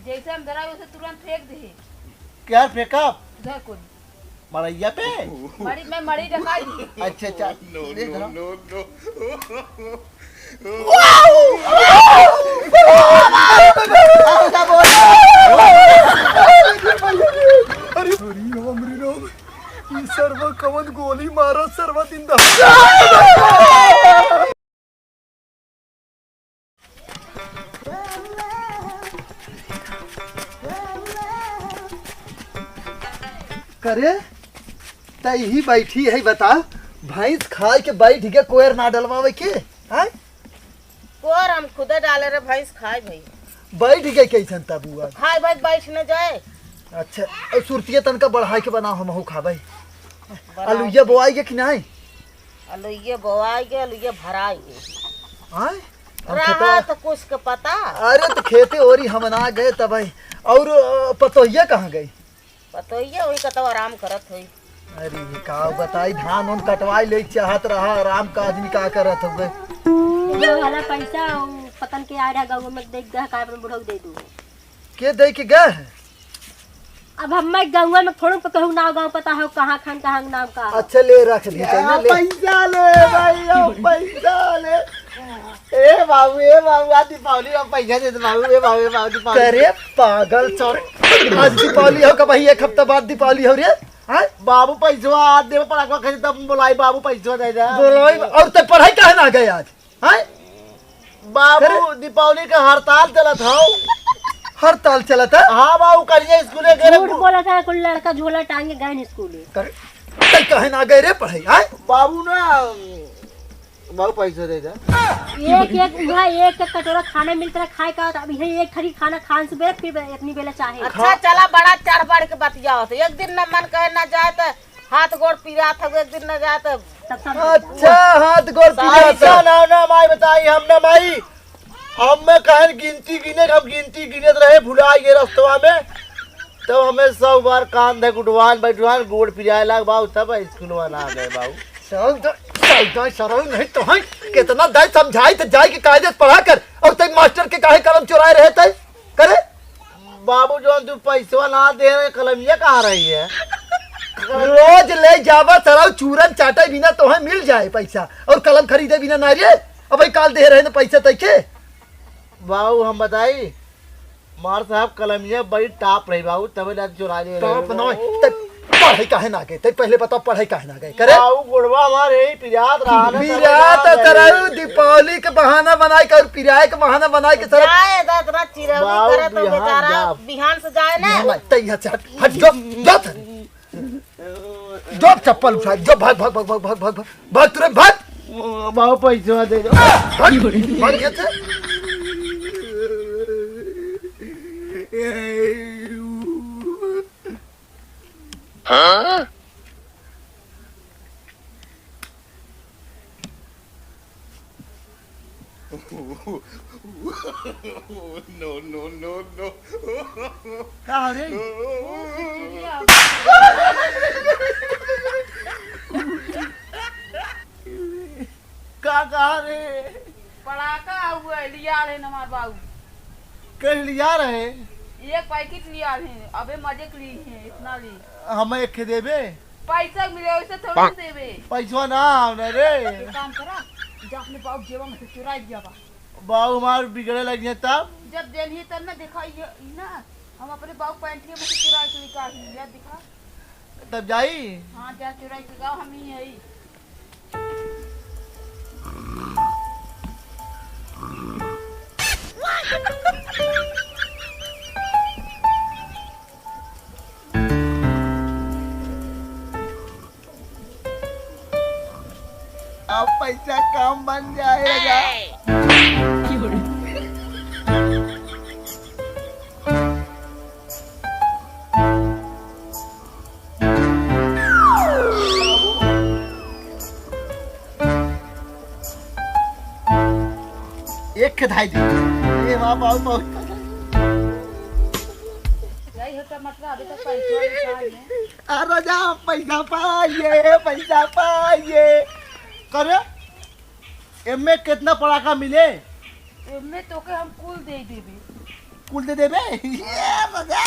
जैसे हम धरा उसे तुरंत फेंक दे। क्या फेंका? उधर को मड़ैया पे मड़ी में मड़ी ढका दी। अच्छा अच्छा ले धरा। अरे हमरी राम ये सर्व कवन गोली मारो सर्व दिन करे तही बैठी है। बता भैंस खाए के बैठ के कोयर ना डलवावे के हैं? कोर हम खुदे डाले रे भैंस खाए भाई। बैठ गए कैसन तब हुआ? खाए भाई बैठ न जाए। अच्छा और सुरतिया तनका बढ़ाई के बनाओ हम खाबे। आलूया बोआई के कि नहीं? आलूया बोआई के आलूया भराई के हैं? रहा तो कुछ के पता। अरे तो खेते ओरी हम ना गए तब। और पतोहिया कहाँ गई? पतोहिया वही कतो आराम करत हुई। अरे का बताई धान उन कटवाई ले चाहत रहा आराम का आदमी का करत हो गए। ये वाला पैसा पतन के आ रहा गाँव में देख दे का अपन बुढ़ऊ दे दूँ के दे के गए हैं? अब हम मैं गाँव में थोड़ा पे कहूँ नाव गाँव पता हो कहाँ खान कहाँ नाम का। अच्छा ले रख दी ले पैसा ले भाई ओ पैसा ले। ए बाबू आज दीपावली में पैसा दे दे बाबू। ए बाबू दीपावली। अरे पागल चोर आज दीपावली हो का भाई एक हफ्ता बाद दीपावली हो रे। हैं बाबू पैसा आज देव पड़ाका खरीद तब बुलाई बाबू पैसा दे दे बुलाई। और ते पढ़ाई काहे ना गए आज? हैं बाबू दीपावली का हड़ताल चलत हो। हड़ताल चलत है? हाँ बाबू करिए स्कूले गए। झूठ बोला था कोई लड़का झोला टांगे गए स्कूल कहे ना गए रे पढ़ाई? हैं बाबू ना बाबू पैसा दे दे। एक कटोरा खाना मिलता है खाए का। अब यही एक खरी खाना खान से बेरे फिर अपनी बेला चाहे। अच्छा चला बड़ा चार बार के बतिया तो एक दिन न मन कहे न जाए तो हाथ गोड़ पीरा था। एक दिन न जाए तो अच्छा हाथ गोड़ पीरा था ना माई बताई हमने माई हमें कहन गिनती गिने हम गिनती गिनत रहे भुला गए रस्तवा में। तो हमें 100 बार कान धक उठवान बैठवान गोड़ पिराए लाग बाबू तब स्कूलवा ना गए बाबू। शर्म नहीं तो है कितना दाई समझाई तो जाए के कायदे पढ़ा कर और तई मास्टर के काहे कलम चुराए रहे थे करे। बाबू जो तू पैसा ना दे रहे कलमिया कहाँ रही है? रोज ले जावा सराव चूरन चाटे बिना तो है मिल जाए पैसा और कलम खरीदे बिना ना रे। अब भाई काल दे रहे ना पैसा तैके बाबू हम बताई मार साहब कलमिया बड़ी टाप रही बाबू तब चुरा ले टॉप न पढ़ाई काहे ना गए? पहले बताओ पढ़ाई काहे ना गए करे? गुड़वा हमारे पिरात रहा ना पिरात तरह दीपावली के बहाना बनाई कर पिराए के बहाना बनाई के सर जाए इतना चिरौरी करे तो बेचारा बिहान से जाए ना तैया से हट जो जो चप्पल उठा जो भाग भाग भाग भाग भाग भाग भाग तुरंत भाग। बाबू पैसा दे दो भाग ये थे। हाँ? No. क्या रे? क्या कहा रे? पड़ाका हुआ लिया रहे हमारे बाबू। कह लिया रहे? एक पैकेट लिया रहे अबे मजे के लिए है इतना ली। हमें एक देबे पैसा मिले वैसे थोड़ा देबे पैसा ना रे। काम करा जा अपने बाबू जेब में से चुरा दिया बा। बाबू हमारे बिगड़े लगे तब जब देनी तब ना दिखाई ना हम अपने बाबू पैंट में से चुरा के निकाल लिया दिखा तब जाई। हाँ जा चुरा के गाँव हम ही है। अब पैसा काम बन जाएगा। एक खदाई दी ए वाह बहुत बहुत यही होता मतलब अभी तक पैसा है। अरे जा पैसा पाइए करे एमे कितना पड़ाका मिले? एमे तो के हम कुल दे देबे। कुल दे देबे ये मजा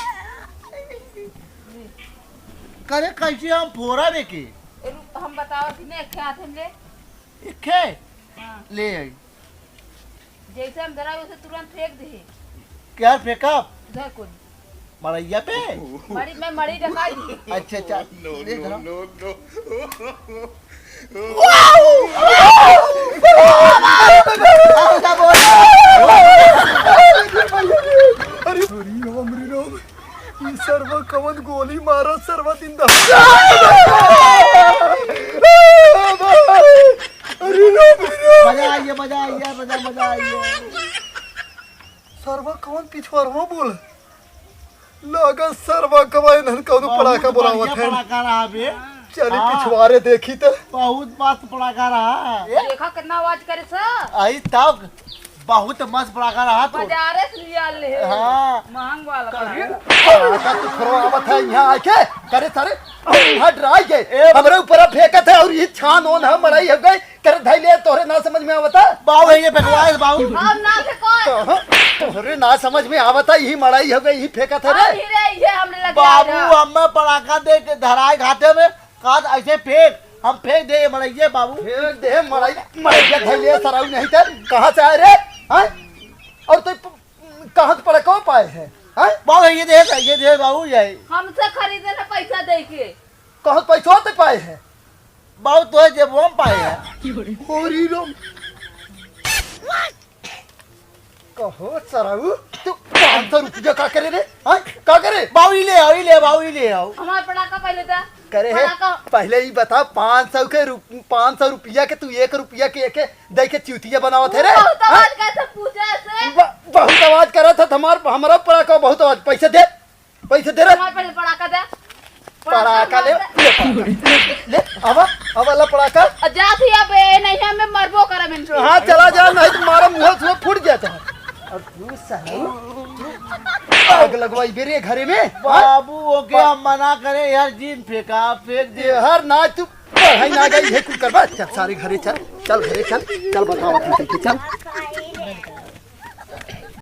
करे कैसे हम फोड़ा बेके हम बताओ कि ने क्या थे ले इखे हाँ ले आई जैसे हम धरा उसे तुरंत फेंक दे क्या फेंका धर को मड़ैया पे मड़ी मैं मड़ी ढका दी अच्छा अच्छा ले धरा अरे सर्व कवन गोली मारा सर्व दिन मजा आइए सर्व कवन पिछवाड़वा बोल लगा सर्व कवन नन कौन पड़ाका बोलावत है पड़ाका रहा बे चली पिछवाड़े देखी तो बहुत मस्त पड़ाका रहा देखा कितना आवाज करे सर आई तब बहुत मस्त पड़ाका रहा तो बाजारे से लिया ले हाँ महंग वाला पड़ाका तो खरवावत है यहाँ आके करे सारे यहाँ डराई गए हमरे ऊपर फेंकत है और ये छान ओन है मड़ाई हो गई कर धैले तोरे ना समझ में आवता बाऊ है ये फेंकवाए बाऊ हम ना फेंको तोरे ना समझ में आवता यही मड़ाई हो गई यही फेंकत है रे ये हमने लगा बाबू हमें पड़ाका दे के धराए घाटे में काद ऐसे फेंक हम फेंक दे मड़ाइये बाबू फेंक दे मड़ाई मड़ाइया धैले सराऊ नहीं था कहाँ से आए रे हैं और तो कहाँ से पड़का पाए हैं हैं बाबू ये दे बाबू ये हमसे खरीदे ना पैसा दे के कहाँ पैसा होते पाए हैं बाबू तो जेब हम पाए हैं होरी रोम कहो सराऊ तू 500 रुपया का करे रे हैं का करे बाबू ले आओ हमारा पटाखा पहले था करे है पहले ही बता 500 रुपया के तू 1 रुपया के एक दे के चूतिया बनावत है रे बहुत आवाज कैसे पूछे से बहुत आवाज करत है हमारा पड़ाका बहुत आवाज पैसे दे रे हमारे पहले पटाखा दे पड़ाका ले आवा ला पड़ाका जा थी अब नहीं हमें मरबो करे में हाँ चला जा नहीं तुम्हारा मुंह फूट गया था अब तू साला आग लगवाई बेरे घरे में बाबू ओके हम मना करे यार जीन फेंक दे हर ना तू पढ़ाई ना गई है कुछ करवा चल सारे घरे चल घरे चल बताओ चल